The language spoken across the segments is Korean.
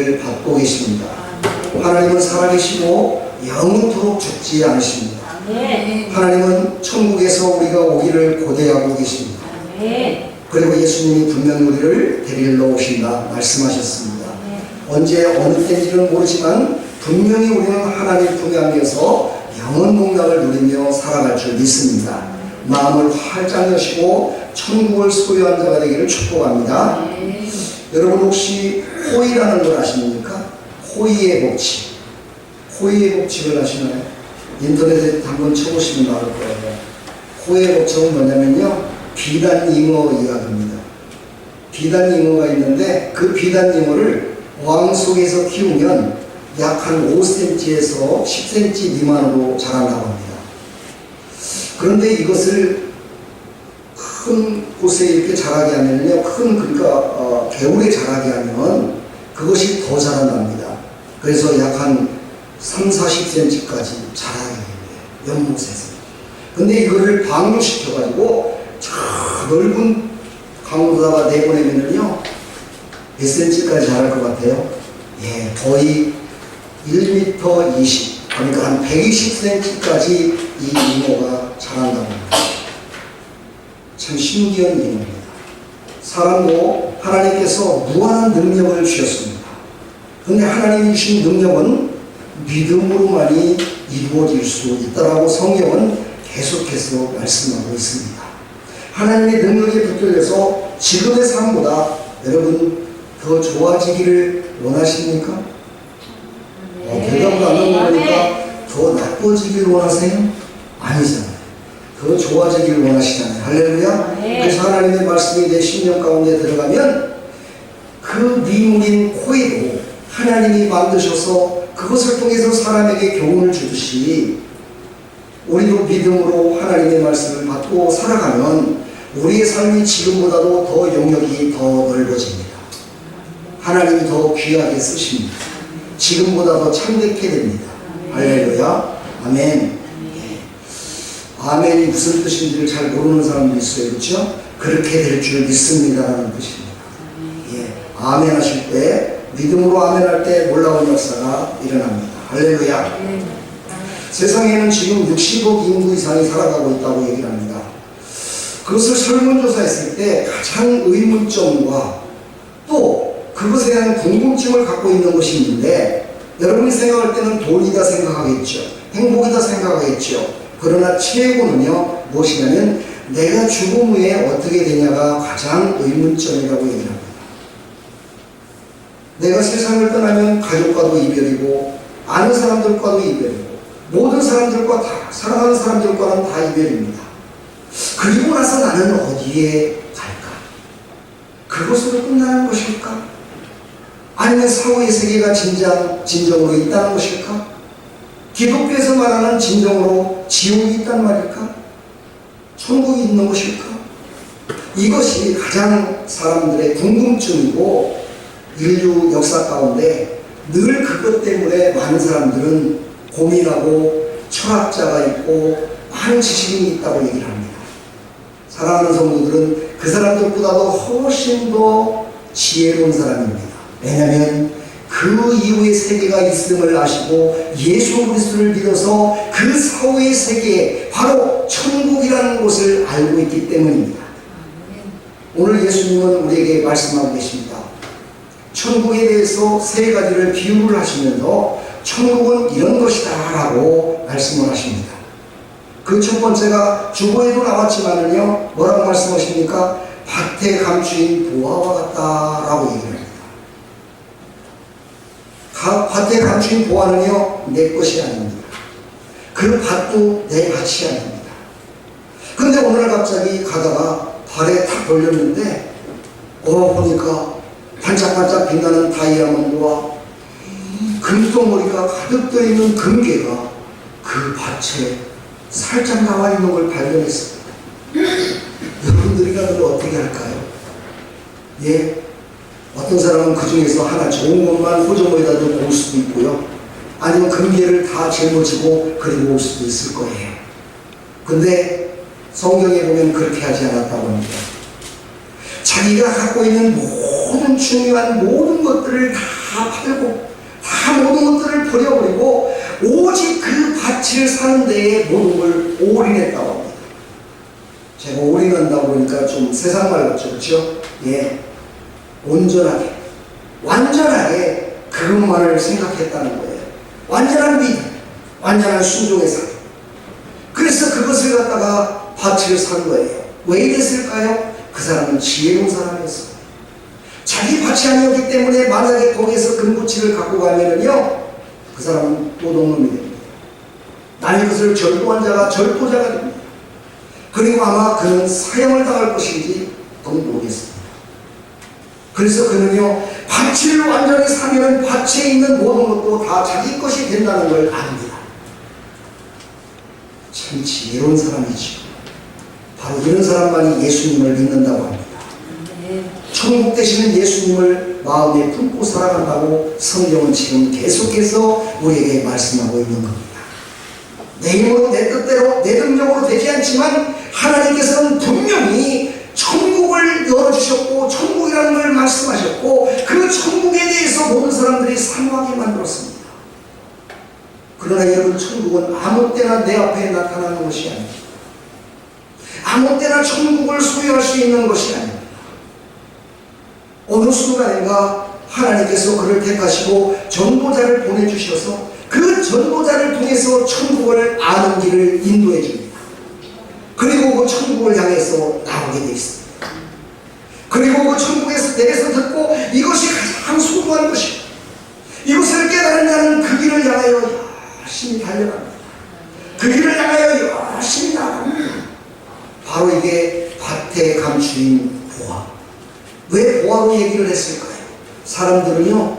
은혜를 받고 계십니다. 하나님은 살아계시고 영원토록 죽지 않으십니다. 하나님은 천국에서 우리가 오기를 고대하고 계십니다. 그리고 예수님이 분명히 우리를 데리러 오신다 말씀하셨습니다. 언제 어느 때인지는 모르지만 분명히 우리는 하나님 품에 안겨서 영원 복락을 누리며 살아갈 줄 믿습니다. 마음을 활짝 여시고 천국을 소유한 자가 되기를 축복합니다. 여러분 혹시 호의라는 걸 아십니까? 호의의 법칙. 호의의 법칙을 아시나요? 인터넷에 한번 쳐보시면 나올 거예요. 호의의 법칙은 뭐냐면요, 비단잉어 이야기입니다. 비단잉어가 있는데 그 비단잉어를 어항 속에서 키우면 약 한 5cm에서 10cm 미만으로 자란다고 합니다. 그런데 이것을 큰 곳에 이렇게 자라게 하면요, 그러니까 겨울에 자라게 하면 그것이 더 자란답니다. 그래서 약 한 30-40cm까지 자라게 됩니다. 연못에서. 근데 이거를 방류시켜가지고 저 넓은 강으로다가 내보내면요, 몇 cm까지 자랄 것 같아요? 예, 거의 1m 20, 그러니까 한 120cm까지 이 잉어가 자란다고 합니다. 참 신기한 잉어입니다. 사람도 하나님께서 무한한 능력을 주셨습니다. 그런데 하나님이 주신 능력은 믿음으로만이 이루어질 수 있다라고 성경은 계속해서 말씀하고 있습니다. 하나님의 능력에 붙들려서 지금의 삶보다 여러분 더 좋아지기를 원하십니까? 대답을 안 하고 보니까 더 나빠지기를 원하세요? 아니잖아요. 더 좋아지기를 원하시잖아요. 할렐루야. 그래서 하나님의 말씀이 내 심령 가운데 들어가면 그 미물인 호의도 하나님이 만드셔서 그것을 통해서 사람에게 교훈을 주듯이 우리도 믿음으로 하나님의 말씀을 받고 살아가면 우리의 삶이 지금보다도 더 영역이 더 넓어집니다. 하나님이 더 귀하게 쓰십니다. 지금보다 더 참되게 됩니다. 할렐루야. 아멘. 아멘이 무슨 뜻인지를 잘 모르는 사람도 있어요. 그렇죠? 그렇게 될 줄 믿습니다라는 뜻입니다. 예. 아멘 하실 때, 믿음으로 아멘 할 때 놀라운 역사가 일어납니다. 할렐루야. 세상에는 지금 60억 인구 이상이 살아가고 있다고 얘기를 합니다. 그것을 설문조사했을 때 가장 의문점과 또 그것에 대한 궁금증을 갖고 있는 것이 있는데, 여러분이 생각할 때는 돈이다 생각하겠죠. 행복이다 생각하겠죠. 그러나 최고는요, 무엇이냐면 내가 죽음 후에 어떻게 되냐가 가장 의문점이라고 얘기를 합니다. 내가 세상을 떠나면 가족과도 이별이고 아는 사람들과도 이별이고 모든 사람들과 다, 사랑하는 사람들과는 다 이별입니다. 그리고 나서 나는 어디에 갈까? 그것으로 끝나는 것일까? 아니면 사후의 세계가 진정으로 있다는 것일까? 기독교에서 말하는 진정으로 지옥이 있단 말일까? 천국이 있는 것일까? 이것이 가장 사람들의 궁금증이고 인류 역사 가운데 늘 그것 때문에 많은 사람들은 고민하고 철학자가 있고 많은 지식인이 있다고 얘기를 합니다. 사랑하는 성도들은 그 사람들보다도 훨씬 더 지혜로운 사람입니다. 왜냐하면 그 이후의 세계가 있음을 아시고 예수 그리스도를 믿어서 그 사후의 세계에 바로 천국이라는 곳을 알고 있기 때문입니다. 오늘 예수님은 우리에게 말씀하고 계십니다. 천국에 대해서 세 가지를 비유를 하시면서 천국은 이런 것이다 라고 말씀을 하십니다. 그 첫 번째가 주보에도 나왔지만은요, 뭐라고 말씀하십니까? 밭에 감추인 보화와 같다라고 얘기를 합니다. 밭에 감추인 보화는요, 내 것이 아닙니다. 그 밭도 내 밭이 아닙니다. 근데 오늘 갑자기 가다가 발에 탁 걸렸는데 보니까 반짝반짝 빛나는 다이아몬드와 금덩어리가 가득 들어있는 금괴가 그 밭에 살짝 나와 있는 걸 발견했습니다. 여러분들이라면 어떻게 할까요? 예? 어떤 사람은 그 중에서 하나 좋은 것만 호주머니에다 넣고 올 수도 있고요. 아니면 금괴를 다 짊어지고 그리고 올 수도 있을 거예요. 근데 성경에 보면 그렇게 하지 않았다고 합니다. 자기가 갖고 있는 모든 중요한 모든 것들을 다 다 팔고 다 모든 것들을 버려버리고 오직 그 밭을 사는 데에 모든 걸 올인했다고 합니다. 제가 올인한다고 그러니까 좀 세상 말 같죠, 그렇죠? 예, 온전하게, 완전하게 그것만을 생각했다는 거예요. 완전한 믿음, 완전한 순종의 삶. 그래서 그것을 갖다가 밭을 산 거예요. 왜 이랬을까요? 그 사람은 지혜로운 사람이었어요. 자기 밭이 아니었기 때문에 만약에 거기에서 금붙이를 갖고 가면은요, 그 사람은 도둑놈이 됩니다. 남의 것을 절도한 자가 절도자가 됩니다. 그리고 아마 그는 사형을 당할 것인지 그건 모르겠습니다. 그래서 그는요, 밭을 완전히 사면 밭에 있는 모든 것도 다 자기 것이 된다는 걸 압니다. 참 지혜로운 사람이죠. 바로 이런 사람만이 예수님을 믿는다고 합니다. 천국 되시는 예수님을 마음에 품고 살아간다고 성경은 지금 계속해서 우리에게 말씀하고 있는 겁니다. 내 힘으로 내 뜻대로 내 능력으로 되지 않지만 하나님께서는 분명히 천국을 열어주셨고 천국이라는 걸 말씀하셨고 그 천국에 대해서 모든 사람들이 사모하게 만들었습니다. 그러나 여러분, 천국은 아무 때나 내 앞에 나타나는 것이 아닙니다. 아무 때나 천국을 소유할 수 있는 것이 아닙니다. 어느 순간인가 하나님께서 그를 택하시고 전도자를 보내주셔서 그 전도자를 통해서 천국을 아는 길을 인도해 줍니다. 그리고 그 천국을 향해서 나오게 되어 있습니다. 그리고 그 천국에서 내게서 듣고 이것이 가장 소중한 것이고 이것을 깨달은 자는 그 길을 향하여 열심히 달려갑니다. 그 길을 향하여 열심히 나갑니다. 바로 이게 밭에 감추인 보화. 왜 보화로 얘기를 했을까요? 사람들은요,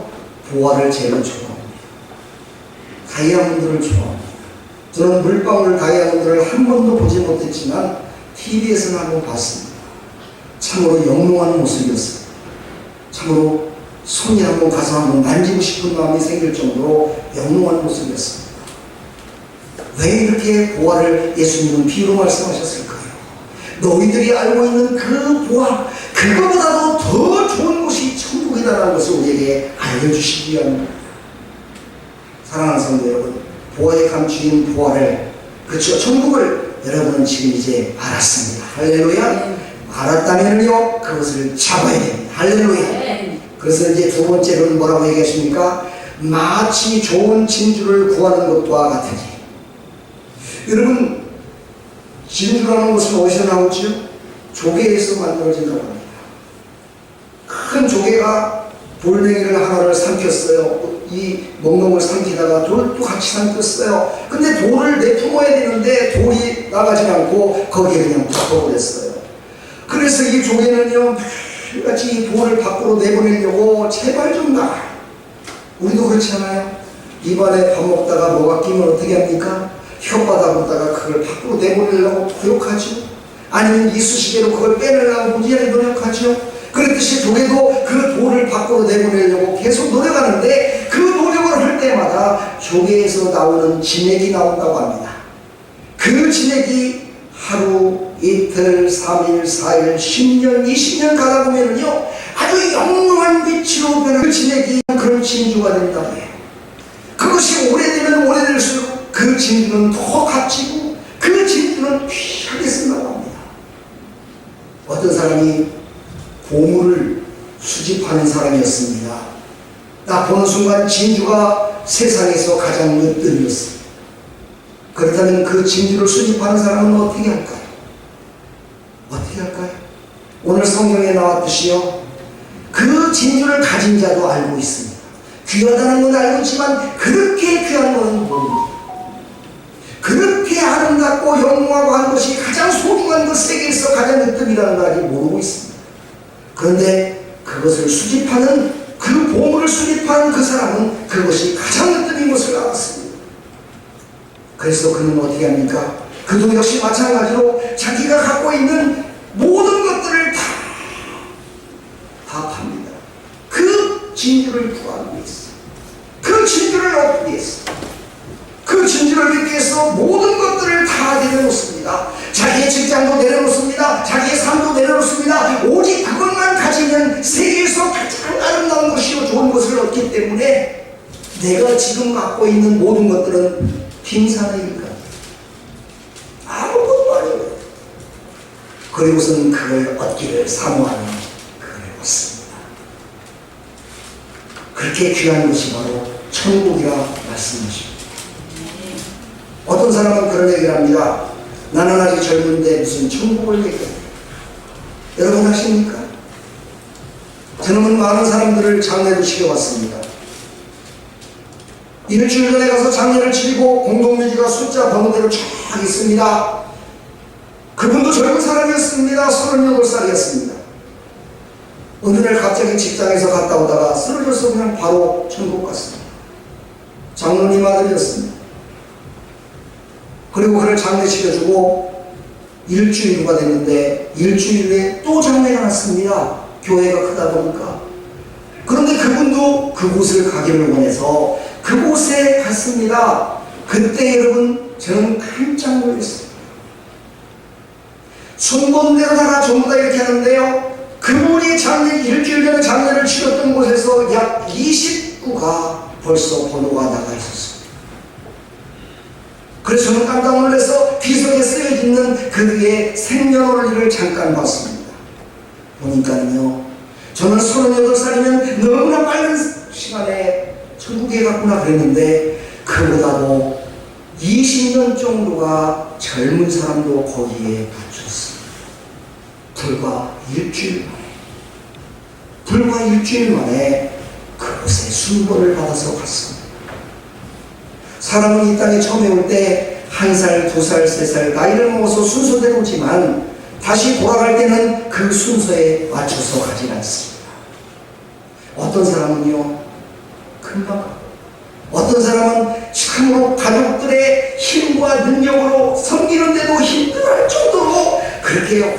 보화를 제일 좋아합니다. 다이아몬드를 좋아합니다. 저는 물방울 다이아몬드를 한 번도 보지 못했지만 TV에서는 한번 봤습니다. 참으로 영롱한 모습이었습니다. 참으로 손이 한번 가서 한번 만지고 싶은 마음이 생길 정도로 영롱한 모습이었습니다. 왜 이렇게 보화를 예수님은 비유로 말씀하셨을까요? 너희들이 알고 있는 그 보화, 그거보다도 더 좋은 곳이 천국이다라는 것을 우리에게 알려주시기 위함입니다. 사랑하는 성도 여러분, 보화에 감추인 보화를, 그렇죠, 천국을 여러분은 지금 이제 알았습니다. 할렐루야. 알았다면요, 그것을 잡아야 됩니다. 할렐루야. 그래서 이제 두 번째로는 뭐라고 얘기하십니까? 마치 좋은 진주를 구하는 것과 같으니. 여러분, 진주라는 것은 어디서 나오죠? 조개에서 만들어진다고 합니다. 큰 조개가 돌멩이를 하나를 삼켰어요. 이 멍멍을 삼키다가 돌도 같이 삼켰어요. 근데 돌을 내뿜어야 되는데 돌이 나가지 않고 거기에 그냥 붙어버렸어요. 그래서 이 조개는요, 매일같이 이 돌을 밖으로 내보내려고 제발 좀 나가. 우리도 그렇잖아요. 입안에 밥 먹다가 뭐가 끼면 어떻게 합니까? 혓바닥 먹다가 그걸 밖으로 내보내려고 노력하죠. 아니면 이쑤시개로 그걸 빼내려고 무지하게 노력하죠. 그랬듯이 조개도 그 돌을 밖으로 내보내려고 계속 노력하는데 그 노력을 할 때마다 조개에서 나오는 진액이 나온다고 합니다. 그 진액이 하루, 이틀, 3일, 4일, 10년, 20년 가다 보면요, 아주 영롱한 빛으로 변한 그 진액이 그런 진주가 된다고 해요. 그것이 오래되면 오래될수록 그 진주는 더 값지고 그 진주는 귀하게 쓴다고 합니다. 어떤 사람이 보물을 수집하는 사람이었습니다. 딱 보는 순간 진주가 세상에서 가장 으뜸이었습니다. 그렇다면 그 진주를 수집하는 사람은 어떻게 할까요? 어떻게 할까요? 오늘 성경에 나왔듯이요, 그 진주를 가진 자도 알고 있습니다. 귀하다는 건 알고 있지만 그렇게 귀한 것은 모릅니다. 그렇게 아름답고 영롱하고 한 것이 가장 소중한 것, 세계에서 가장 으뜸이라는 걸 아직 모르고 있습니다. 그런데 그것을 수집하는, 그 보물을 수집하는 그 사람은 그것이 가장 으뜸인 것을 알았습니다. 그래서 그는 어떻게 합니까? 그도 역시 마찬가지로 자기가 갖고 있는 모든 것들을 다 팝니다. 그 진주를 구하기 위해서, 그 진주를 얻기 위해서, 그 진주를 얻기 위해서 모든 것들을 다 내려놓습니다. 자기의 직장도 내려놓습니다. 자기의 삶도 내려놓습니다. 오직 그것만 가지면 세계에서 가장 아름다운 것이요 좋은 것을 것을 얻기 때문에 내가 지금 갖고 있는 모든 것들은 빙산의 일까? 아무것도 아니고 그리고서는 그걸 얻기를 사모하는 그걸 얻습니다. 그렇게 귀한 것이 바로 천국이라 말씀하십니다. 어떤 사람은 그런 얘기를 합니다. 나는 아직 젊은데 무슨 천국을 얘기해. 여러분 아십니까? 저는 많은 사람들을 장례도 시켜봤습니다. 일주일 전에 가서 장례를 치르고 공동묘지가 숫자 번호대로 쫙 있습니다. 그분도 젊은 사람이었습니다. 38살이었습니다. 어느 날 갑자기 직장에서 갔다 오다가 쓰러져서 그냥 바로 천국 갔습니다. 장로님 아들이었습니다. 그리고 그를 장례시켜주고 일주일 후가 됐는데 일주일 후에 또 장례가 났습니다. 교회가 크다 보니까. 그런데 그분도 그곳을 가기를 원해서 그곳에 갔습니다. 그때 여러분 저는 깜짝 놀랐어요. 순번대로다가 전부 다 이렇게 하는데요. 그분이 장례 일주일 전에 장례를 치렀던 곳에서 약 20구가 벌써 번호가 나가 있었어요. 그래서 저는 깜짝 놀라서 비석에 쓰여있는 그의 생년월일을 잠깐 봤습니다. 보니까요, 저는 38살이면 너무나 빠른 시간에 천국에 갔구나 그랬는데 그보다도 20년 정도가 젊은 사람도 거기에 붙였습니다. 불과 일주일 만에 그곳에 순번을 받아서 갔습니다. 사람은 이 땅에 처음에 올 때 1살, 2살, 3살 나이를 먹어서 순서대로 오지만 다시 돌아갈 때는 그 순서에 맞춰서 가지 않습니다. 어떤 사람은요 금방 가고, 어떤 사람은 참으로 가족들의 힘과 능력으로 섬기는데도 힘들어할 정도로 그렇게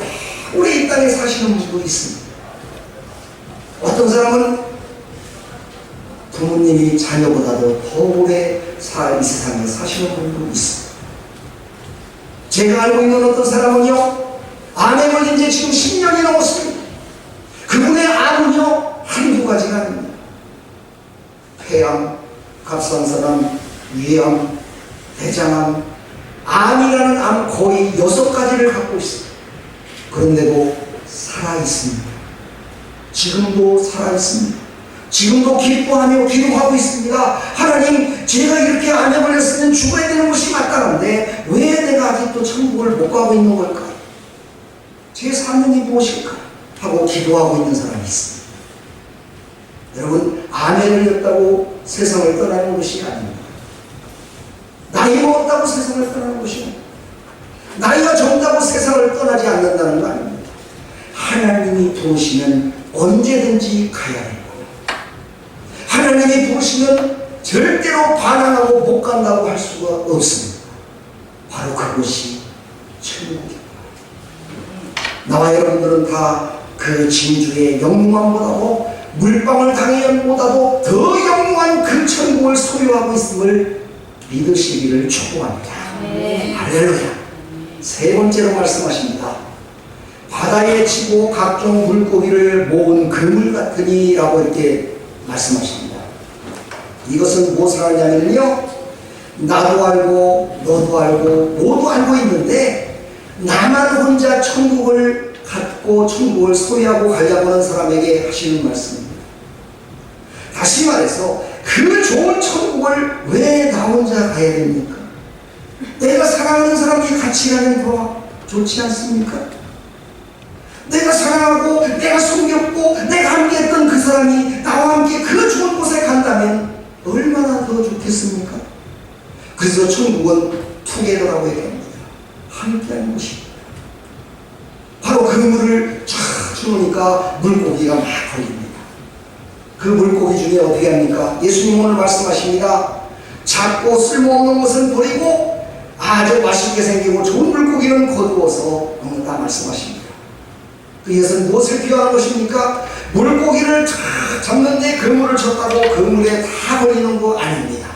오래 이 땅에 사시는 분도 있습니다. 어떤 사람은 부모님이 자녀보다도 더 오래 이 세상에 사시는 분도 있습니다. 제가 알고 있는 어떤 사람은요, 암에 걸린 지 지금 10년이 넘었습니다. 그분의 암은요, 한두 가지가 아닙니다. 폐암, 갑상선암, 위암, 대장암, 암이라는 암 거의 6가지를 갖고 있습니다. 그런데도 살아있습니다. 지금도 살아있습니다. 지금도 기뻐하며 기도하고 있습니다. 하나님, 제가 이렇게 암에 걸렸으면 죽어야 되는 것이 마땅한데 왜 내가 아직도 천국을 못 가고 있는 걸까? 제 사명이 무엇일까? 하고 기도하고 있는 사람이 있습니다. 여러분, 암에 걸렸다고 세상을 떠나는 것이 아닙니다. 나이 먹었다고 세상을 떠나는 것이 아닙니다. 나이가 적다고 세상을 떠나지 않는다는 거 아닙니다. 하나님이 부르시면 언제든지 가야 합니다. 하나님이 부르시면 절대로 반항하고 못 간다고 할 수가 없습니다. 바로 그것이 천국입니다. 나와 여러분들은 다 그 진주의 영롱함보다도 물방울 당연보다도 더 영롱한 그 천국을 소유하고 있음을 믿으시기를 축복합니다. 할렐루야. 세 번째로 말씀하십니다. 바다에 치고 각종 물고기를 모은 그물 같으니라고 이렇게 말씀하십니다. 이것은 무엇을 하냐면요, 나도 알고 너도 알고 모두 알고 있는데 나만 혼자 천국을 갖고 천국을 소유하고 가려고 하는 사람에게 하시는 말씀입니다. 다시 말해서 그 좋은 천국을 왜 나 혼자 가야 됩니까? 내가 사랑하는 사람이 같이 가면 더 좋지 않습니까? 내가 사랑하고 내가 숨겼고 내가 함께했던 그 사람이 나와 함께 그 좋은 곳에 간다면 얼마나 더 좋겠습니까? 그래서 천국은 투게더라고 얘기합니다. 함께하는 곳입니다. 바로 그 물을 쫙 주우니까 물고기가 막 걸립니다. 그 물고기 중에 어떻게 합니까? 예수님 오늘 말씀하십니다. 작고 쓸모없는 것은 버리고 아주 맛있게 생기고 좋은 물고기는 거두어서 먹는다 말씀하십니다. 이것은 무엇을 비유하는 것입니까? 물고기를 쫙 잡는데 그 물을 줬다고 그 물에 다 걸리는 거 아닙니다.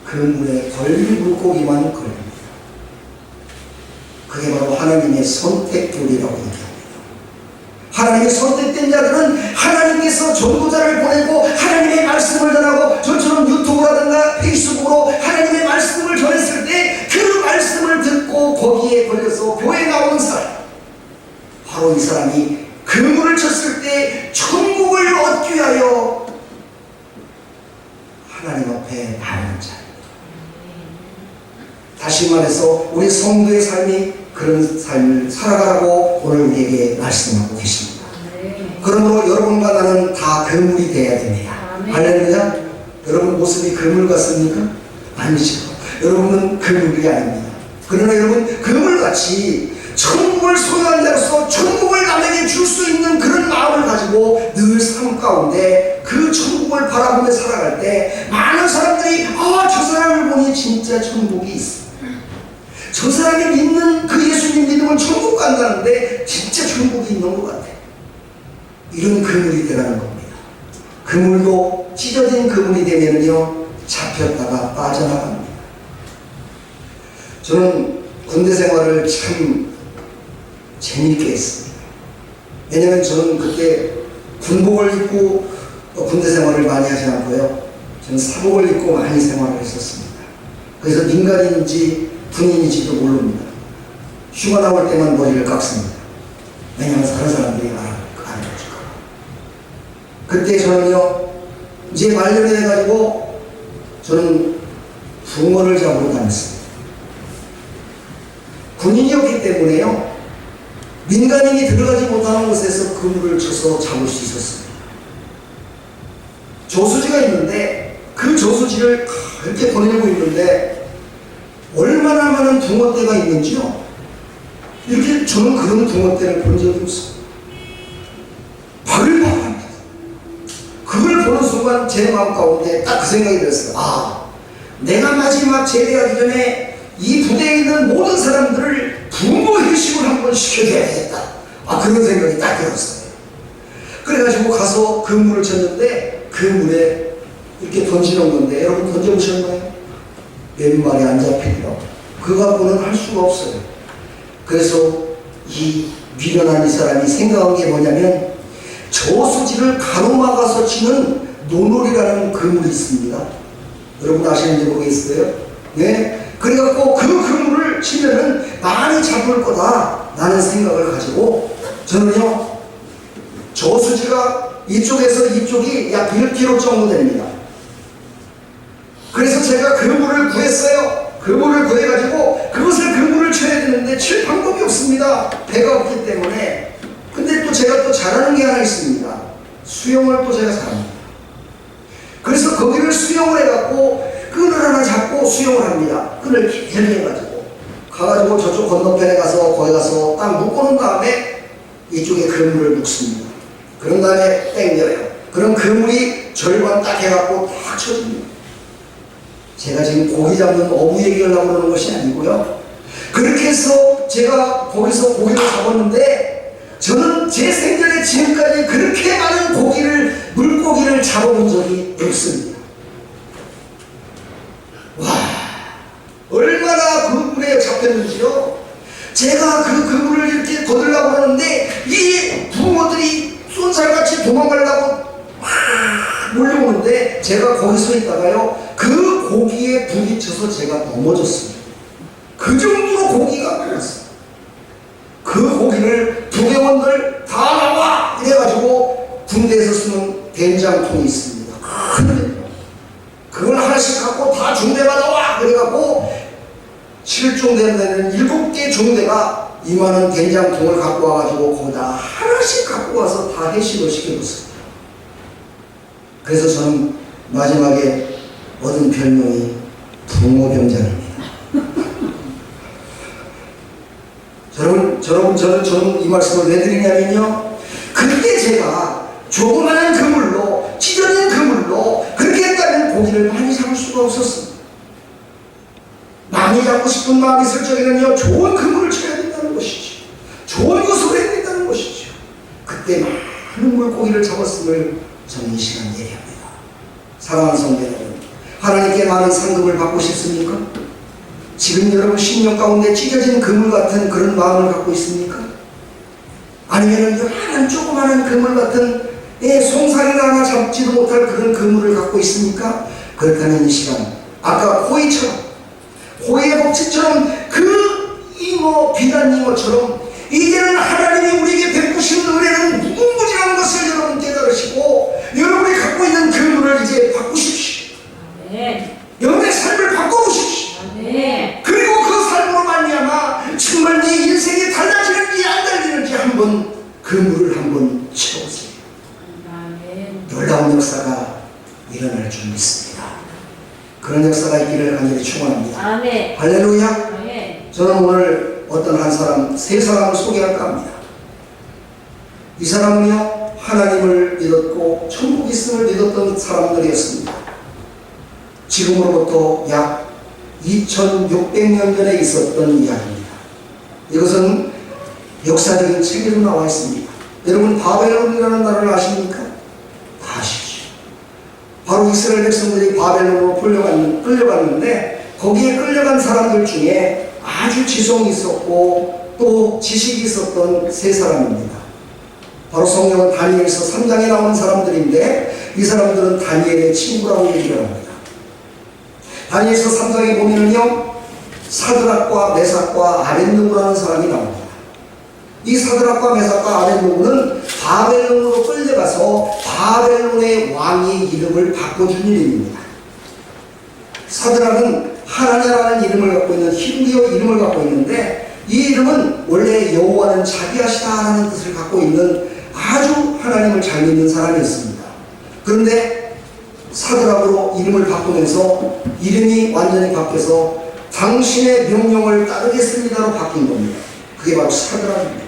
그 물에 걸린 물고기만 걸립니다. 그게 바로 하나님의 선택교리라고 얘기합니다. 하나님의 선택된 자들은 하나님께서 전도자를 보내고 하나님의 말씀을 전하고, 저처럼 유튜브라든가 페이스북으로 하나님의 말씀을 전했을 때 그 말씀을 듣고 거기에 걸려서 교회에 나오는 사람, 바로 이 사람이 그물을 쳤을 때 천국을 얻기 위하여 하나님 앞에 나오는 자. 다시 말해서 우리 성도의 삶이 그런 삶을 살아가라고 오늘 우리에게 말씀하고 계십니다. 그러므로 여러분과 나는 다 그물이 되어야 됩니다. 할렐루야. 여러분 모습이 그물 같습니까? 아니죠. 여러분은 그물이 아닙니다. 그러나 여러분 그물같이 천국을 소유한 자로서 천국을 남에게 줄 수 있는 그런 마음을 가지고 늘 삶 가운데 그 천국을 바라보며 살아갈 때 많은 사람들이 저 사람을 보니 진짜 천국이 있어, 저 사람이 믿는 그 예수님 믿으면 천국 간다는데 진짜 천국이 있는 것 같아, 이런 그물이 되라는 겁니다. 그물도 찢어진 그물이 되면요 잡혔다가 빠져나갑니다. 저는 군대 생활을 참 재밌게 했습니다. 왜냐면 저는 그때 군복을 입고 군대 생활을 많이 하지 않고요, 저는 사복을 입고 많이 생활을 했었습니다. 그래서 민간인인지 군인인지도 모릅니다. 휴가 나올 때만 머리를 깎습니다. 왜냐하면 다른 사람들이 알아보니까. 그때 저는요 이제 말년이 해가지고 저는 붕어를 잡으러 다녔습니다. 군인이었기 때문에요 민간인이 들어가지 못하는 곳에서 그물을 쳐서 잡을 수 있었습니다. 저수지가 있는데 그 저수지를 이렇게 보내고 있는데 얼마나 많은 붕어떼가 있는지요, 이렇게 저는 그런 붕어떼를 본 적이 없어요. 바글바글합니다. 그걸 보는 순간 제 마음 가운데 딱 그 생각이 들었어요. 내가 마지막 제대하기 전에 이 부대에 있는 모든 사람들을 부모 회식을 한번 시켜줘야 되겠다, 그런 생각이 딱 들었어요. 그래가지고 가서 그 물을 쳤는데 그 물에 이렇게 던지는 건데, 여러분 던져보셨나요? 몇 마리 안 잡히더라고요. 그거 갖고는 할 수가 없어요. 그래서 이 미련한 이 사람이 생각한 게 뭐냐면, 저수지를 가로막아서 치는 노놀이라는 그물이 있습니다. 여러분 아시는지 모르겠어요? 네? 그래갖고 그 그물을 치면은 많이 잡을 거다 라는 생각을 가지고, 저는요 저수지가 이쪽에서 이쪽이 약 1km 정도 됩니다. 그래서 제가 그물을 구했어요. 그물을 구해가지고 그것을 그물을 쳐야 되는데 칠 방법이 없습니다. 배가 없기 때문에. 근데 또 제가 또 잘하는 게 하나 있습니다. 수영을 또 제가 잘합니다. 그래서 거기를 수영을 해갖고 끈을 하나 잡고 수영을 합니다. 끈을 길게 해가지고 가가지고 저쪽 건너편에 가서 거기 가서 딱 묶어놓은 다음에 이쪽에 그물을 묶습니다. 그런 다음에 땡겨요. 그럼 그물이 절반 딱 해갖고 딱 쳐집니다. 제가 지금 고기 잡는 어부 얘기하려고 그러는 것이 아니고요, 그렇게 해서 제가 거기서 고기를 잡았는데, 저는 제 생전에 지금까지 그렇게 많은 물고기를 잡아본 적이 없습니다. 와, 얼마나 그 물에 잡혔는지요. 제가 그 그물을 이렇게 거들려고 하는데 이 붕어들이 쏜살같이 도망가려고 막 몰려오는데, 제가 거기서 있다가요 그 고기에 부딪혀서 제가 넘어졌습니다. 그 정도로 고기가 많았어요. 그 고기를 부대원들 다 나와 이래가지고 군대에서 쓰는 된장통이 있습니다. 큰데 그걸 하나씩 갖고 다 중대가 나와 그래갖고 7중대 되는 7개 중대가 이만한 된장통을 갖고 와가지고 거기다 하나씩 갖고 와서 다 해식을 시켜줬습니다. 그래서 저는 마지막에 얻은 별명이 붕어병장입니다. 저는 이 말씀을 왜 드리냐면요, 그때 제가 조그마한 그물로, 찢어진 그물로 그렇게 했다면 고기를 많이 잡을 수가 없었습니다. 많이 잡고 싶은 마음이 있을 적에는요 좋은 그물을 쳐야 된다는 것이죠. 좋은 것으로 해야 된다는 것이죠. 그때 많은 물고기를 잡았음을 저는 이 시간 예리합니다. 사랑하는 성도 여러분, 하나님께 많은 상급을 받고 싶습니까? 지금 여러분 심령 가운데 찢어진 그물 같은 그런 마음을 갖고 있습니까? 아니면 요만한 조그마한 그물 같은 송사리를 하나 잡지도 못할 그런 그물을 갖고 있습니까? 그렇다면 이 시간 아까 호의처럼, 호의의 법칙처럼 그 잉어, 비단 잉어처럼 이제는 하나님이 우리에게 베푸신 은혜는 무궁무진한 것을 여러분 깨달으시고 여러분이 갖고 있는 그물을 이제 바꾸십시오. 여러분의 삶을 바꿔보십시오. 그리고 그 삶으로 말미암아 정말 네 인생이 달라지는지 안 달리는지 한번 그물을 한번 채워보세요. 놀라운 역사가 일어날 줄 믿습니다. 그런 역사가 있기를 간절히 축원합니다. 할렐루야. 저는 오늘 어떤 한 사람, 세 사람을 소개할까 합니다. 이 사람은요, 하나님을 믿었고 천국 있음을 믿었던 사람들이었습니다. 지금으로부터 약 2600년 전에 있었던 이야기입니다. 이것은 역사적인 책에도 나와 있습니다. 여러분 바벨론이라는 나라를 아십니까? 다 아시죠. 바로 이스라엘 백성들이 바벨론으로 끌려갔는데 거기에 끌려간 사람들 중에 아주 지성이 있었고 또 지식이 있었던 세 사람입니다. 바로 성경은 다니엘서 3장에 나오는 사람들인데 이 사람들은 다니엘의 친구라고 얘기를 합니다. 다니엘서 3장에 보면은요, 사드락과 메삭과 아벤느고라는 사람이 나옵니다. 이 사드락과 메삭과 아벤느고는 바벨론으로 끌려가서 바벨론의 왕의 이름을 바꿔준 일입니다. 사드락은 하나냐라는 이름을 갖고 있는 히브리어 이름을 갖고 있는데 이 이름은 원래 여호와는 자비하시다라는 뜻을 갖고 있는 아주 하나님을 잘 믿는 사람이었습니다. 그런데 사드락으로 이름을 바꾸면서 이름이 완전히 바뀌어서 당신의 명령을 따르겠습니다로 바뀐 겁니다. 그게 바로 사드락입니다.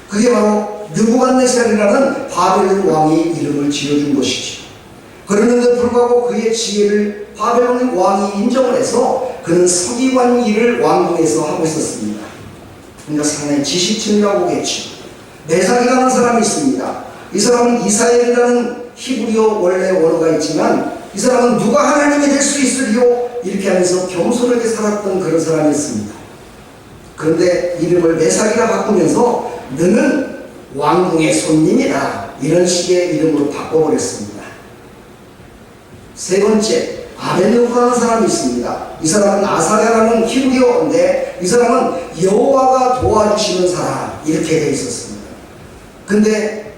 그게 바로 느부갓네살이라는 바벨론 왕이 이름을 지어준 것이죠. 그러는데 불구하고 그의 지혜를 바벨론 왕이 인정을 해서 그는 서기관 일을 왕궁에서 하고 있었습니다. 그러니까 상당히 지식층이라고 보겠죠. 메삭이라는 사람이 있습니다. 이 사람은 이사엘이라는 히브리어 원래 원어가 있지만 이 사람은 누가 하나님이 될 수 있으리요 이렇게 하면서 겸손하게 살았던 그런 사람이었습니다. 그런데 이름을 메삭이라 바꾸면서 너는 왕궁의 손님이다 이런 식의 이름으로 바꿔버렸습니다. 세 번째, 아벤느고라는 사람이 있습니다. 이 사람은 아사랴라는 히브리어인데 이 사람은 여호와가 도와주시는 사람 이렇게 되어 있었습니다. 근데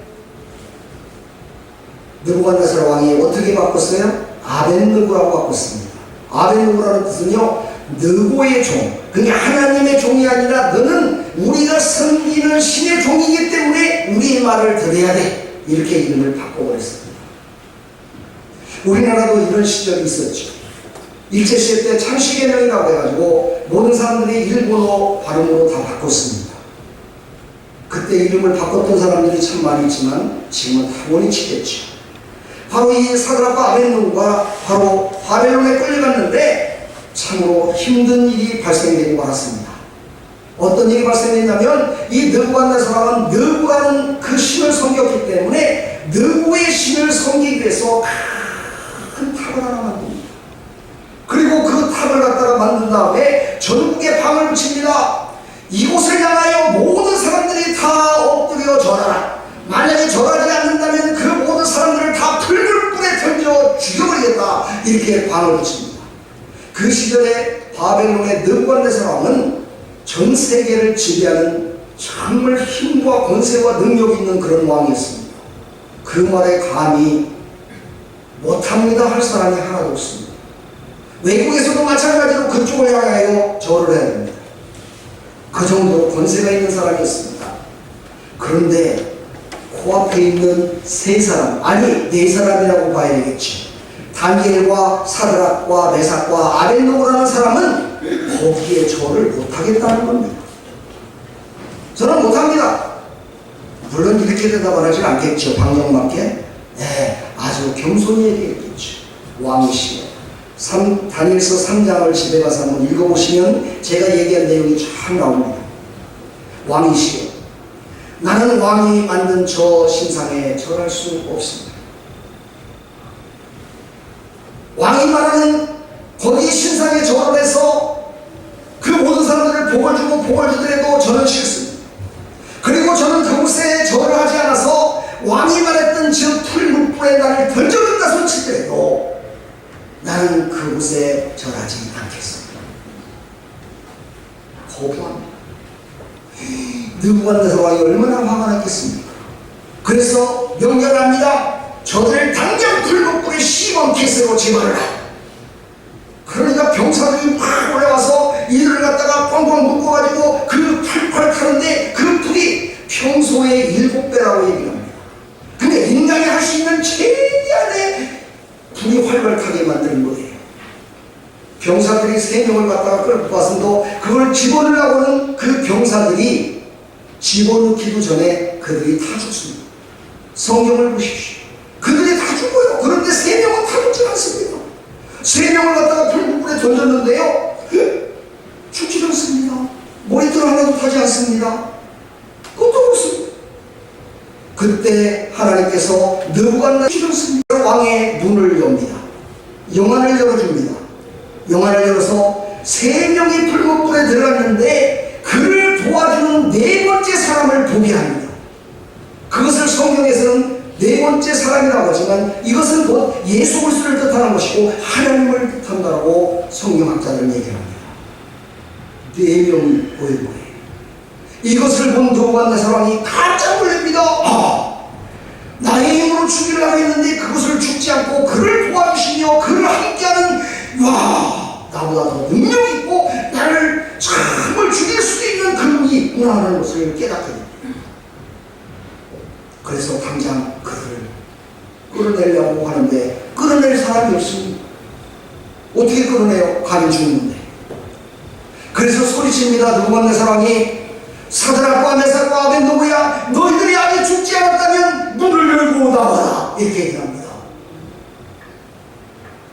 느부갓네살 왕이 어떻게 바꿨어요? 아벤느고라고 바꿨습니다. 아벤느고라는 뜻은요, 느고의 종, 그러니까 하나님의 종이 아니라 너는 우리가 섬기는 신의 종이기 때문에 우리의 말을 들어야 돼 이렇게 이름을 바꿔버렸습니다. 우리나라도 이런 시절이 있었죠. 일제시대 때 창씨개명이라고 해가지고 모든 사람들이 일본어 발음으로 다 바꿨습니다. 그때 이름을 바꿨던 사람들이 참 많이 있지만 지금은 타고니 치겠죠. 바로 이 사드락과 아벤느고가 바로 바벨론에 끌려갔는데 참으로 힘든 일이 발생되고 말았습니다. 어떤 일이 발생했냐면 이 느부갓네살은 느부라는 그 신을 섬겼기 때문에 느부의 신을 섬기기 위해서 큰 탑을 하나 만듭니다. 그리고 그 탑을 갖다가 만든 다음에 전국에 방을 붙입니다. 이곳을 향하여 모든 사람들이 다 엎드려 절하라. 만약에 절하지 않는다면 그 모든 사람들을 다 풀물불에 던져 죽여버리겠다. 이렇게 방을 붙입니다. 그 시절에 바벨론의 느부갓네살 왕은 전 세계를 지배하는 정말 힘과 권세와 능력이 있는 그런 왕이었습니다. 그 말에 감히 못합니다 할 사람이 하나도 없습니다. 외국에서도 마찬가지로 그쪽을 향하여 절을 해야 됩니다. 그 정도로 권세가 있는 사람이었습니다. 그런데 코앞에 있는 세 사람, 아니 네 사람이라고 봐야 되겠지. 다니엘과 사드락과 메삭과 아벤느고라는 사람은 거기에 절을 못하겠다는 겁니다. 저는 못합니다. 물론 이렇게 대답을 하진 않겠죠. 방정맞게. 네, 아주 겸손히 얘기했겠죠. 왕이시여. 다니엘서 3장을 집에 가서 한번 읽어보시면 제가 얘기한 내용이 쫙 나옵니다. 왕이시여, 나는 왕이 만든 저 신상에 절할 수 없습니다. 왕이 말하는 거기 신상에 절을 해서 그 모든 사람들을 복을 주고 복을 주더라도 저는 싫습니다. 그리고 저는 그 풀목불에 나를 던져둔다 손치더라도 나는 그곳에 절하지 않겠습니다. 거부합니다. 느부갓네살 왕이 얼마나 화가 났겠습니까? 그래서 명령합니다. 저들을 당장 풀목불에 시범캐스로 제거하라. 그러니까 병사들이 막 올라와서 이들을 갖다가 꽝꽝 묶어가지고 그 팔팔 타는데 그 불이 평소의 7배라고 얘기합니다. 근데 인간이 할 수 있는 최대한의 불이 활발하게 만드는 거예요. 병사들이 3명을 갖다가 끌고 왔음도 그걸 집어넣으려고는 그 병사들이 집어넣기도 전에 그들이 다 죽습니다. 성경을 보십시오. 그들이 다 죽어요. 그런데 3명은 다 죽지 않습니다. 3명을 갖다가 불목불에 던졌는데요, 죽지 않습니다. 머리털 하나도 타지 않습니다. 그것도 없습니다. 그때 하나님께서 느부갓네살 왕의 눈을 엽니다. 영안을 열어줍니다. 영안을 열어서 3명이 풀목불에 들어갔는데 그를 도와주는 4번째 사람을 보게 합니다. 그것을 성경에서는 4번째 사람이라고 하지만 이것은 곧 예수 그리스도를 뜻하는 것이고 하나님을 뜻한다고 성경학자들은 얘기합니다. 4명이 보인 거예요. 이것을 본 느부갓네살 왕이 깜짝 놀랍니다. 나의 힘으로 죽이려고 했는데 그것을 죽지 않고 그를 도와주시며 그를 함께하는, 와, 나보다 더 능력 있고 나를 참을 죽일 수도 있는 그분이 있구나 하는 것을 깨닫게 됩니다. 그래서 당장 그들을 끌어내려고 하는데 끌어낼 사람이 없습니다. 어떻게 끌어내요? 감히 죽는데. 그래서 소리칩니다. 느부갓네살 왕이 사드락과 메삭과 아벤노고야, 너희들이 아직 죽지 않았다면 문을 열고 나와라, 이렇게 얘기합니다.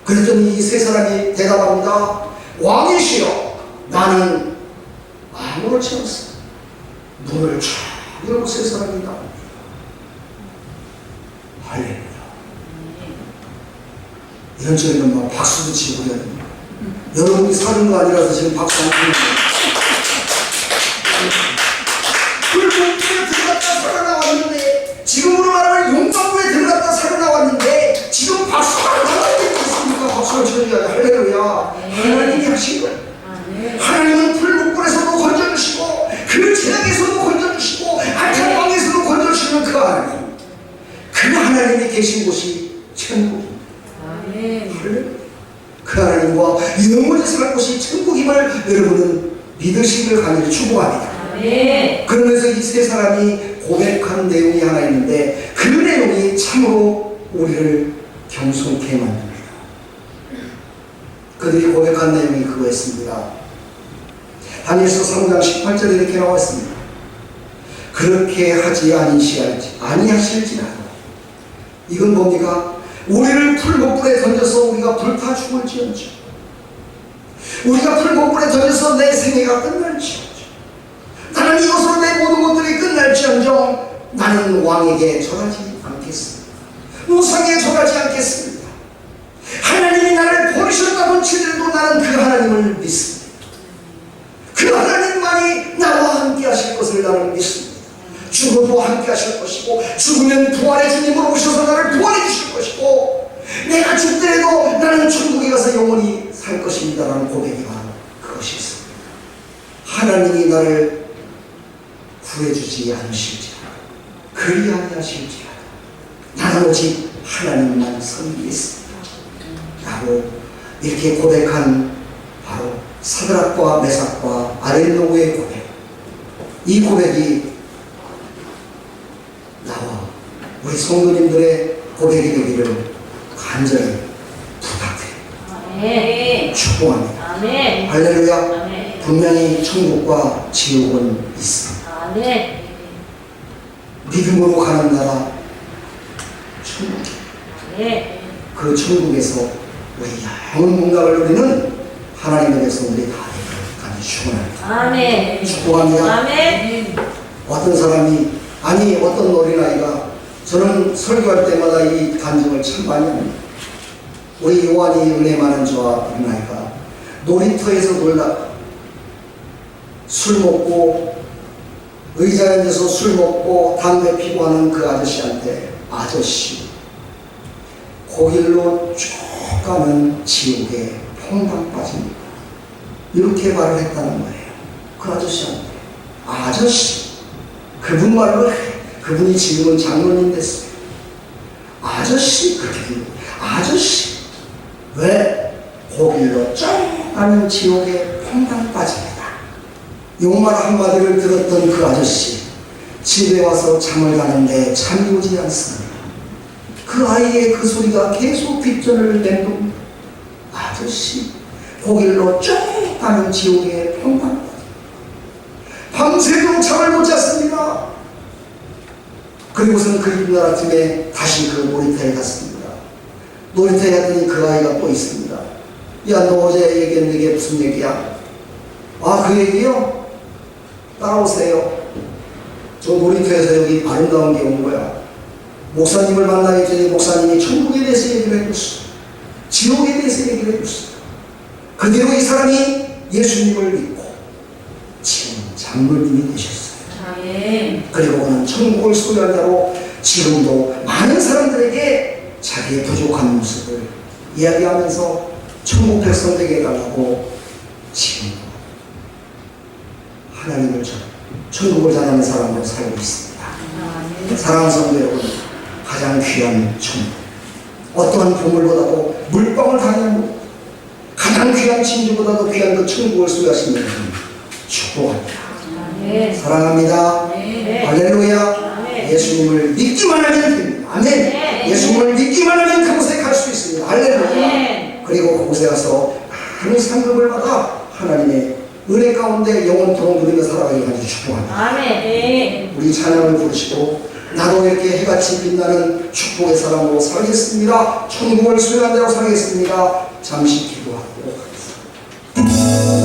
그랬더니 이 3사람이 대답합니다. 왕이시여, 나는 아무렇지 않습니다. 문을 쫙 열고 3사람이 나옵니다. 할렐루야. 이런 적에는 막 박수도 치고 해야 됩니다. 여러분이 사는 거 아니라서 지금 박수 안 치는 거예요. 불목불에 들어갔다 살아나왔는데, 지금으로 말하면 용광로에 들어갔다 살아나왔는데 지금 박수가 안 나와야 되겠습니까? 박수를 쳐야 돼. 할렐루야. 하나님이 하신 거예요. 하나님은 불목불에서도 건져주시고 그 재앙에서도 건져주시고 안창방에서도 건져주시는 그 하나님, 그 하나님이 계신 곳이 천국입니다. 그 하나님과 영원히 살 곳이 천국임을 여러분은 믿으시길 간절히 축복합니다. 그러면서 이 3사람이 고백한 내용이 하나 있는데 그 내용이 참으로 우리를 경솔케 만듭니다. 그들이 고백한 내용이 그거였습니다. 다니엘서 3장 18절에 이렇게 나와 있습니다. 그렇게 하지 아니하실지라도, 이건 뭡니까? 우리를 풀목불에 던져서 우리가 불타 죽을지언정, 우리가 풀목불에 던져서 내 생애가 끝날지언정, 나는 이것으로 내 모든 것들이 끝날지언정 나는 왕에게 절하지 않겠습니다. 우상에 절하지 않겠습니다. 하나님이 나를 버리셨다고 치더라도 나는 그 하나님을 믿습니다. 그 하나님만이 나와 함께 하실 것을 나는 믿습니다. 죽어도 함께 하실 것이고 죽으면 부활의 주님으로 오셔서 나를 부활해 주실 것이고 내가 죽더라도 나는 천국에 가서 영원히 살 것입니다 라는 고백이 바로 그것이 있습니다. 하나님이 나를 구해주지 않으실지라도 그리 아니하실지라도 나는 오직 하나님만 섬기겠습니다 라고 이렇게 고백한 바로 사드락과 메삭과 아벤노고의 고백, 이 고백이 나와 우리 성도님들의 고백이 되기를 간절히 부탁드립니다. 축복합니다. 할렐루야. 분명히 천국과 지옥은 있습니다. 믿음으로 가는 나라 천국, 그 천국에서 우리 영원 문각을 누리는 하나님에 대해서 우리 다 되기를 축원합니다. 축복합니다. 어떤 사람이, 아니 어떤 어린아이가, 저는 설교할 때마다 이 간증을 참 많이 합니다. 우리 요한이 은혜 많은 저와 어린아이가 놀이터에서 놀다가 술 먹고 의자에 앉아서 술 먹고 담배 피고 하는 그 아저씨한테 아저씨 거길로 쭉 가면 지옥에 퐁당 빠집니다. 이렇게 말을 했다는 거예요. 그 아저씨한테. 아저씨. 그분 말로 해. 그분이 지금은 장로님 됐어요. 아저씨. 그렇게 불러요. 아저씨. 왜? 거길로 쭉 가면 지옥에 퐁당 빠집니다. 요 말 한마디를 들었던 그 아저씨. 집에 와서 잠을 자는데 잠이 오지 않습니다. 그 아이의 그 소리가 계속 뒷전을 맴돕니다. 아저씨, 거길로 쭉 가는 지옥에 퐁당 밤새도록 잠을 못 잤습니다. 그리고서는 그 이튿날 아침에 다시 그 놀이터에 갔습니다. 놀이터에 갔더니 그 아이가 또 있습니다. 야, 너 어제 얘기했는데 이게 무슨 얘기야? 아, 그 얘기요? 따라오세요. 저 놀이터에서 여기 아름다운 게 온 거야. 목사님을 만나게 되니 목사님이 천국에 대해서 얘기를 해줬어. 지옥에 대해서 얘기를 해줬어. 그대로 이 사람이 예수님을 믿고 지금 장로님이 되셨어요. 그리고 그는 천국을 소유한 자로 지금도 많은 사람들에게 자기의 부족한 모습을 이야기하면서 천국 백성 되게 해달라고 지금도 하나님을 천국을 전하는 사람으로 살고 있습니다. 사랑하는 성도 여러분, 가장 귀한 천국, 어떠한 보물보다도 물방울 당연 가장 귀한 진주보다도 귀한 그 천국을 소유하신 여러분 축복합니다. 사랑합니다. 할렐루야. 예수님을 믿기만 하면 됩니다. 아멘. 예수님을 믿기만 하면 그곳에 갈 수 있습니다. 할렐루야. 그리고 그곳에 가서 많은 상급을 받아 하나님의 은혜 가운데 영원토록 누리며 살아가길 간절히 축복합니다. 아멘. 우리 찬양을 부르시고 나도 이렇게 해같이 빛나는 축복의 사람으로 살겠습니다. 천국을 소유한 대로 살겠습니다. 잠시 기도하고 가겠습니다.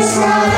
사랑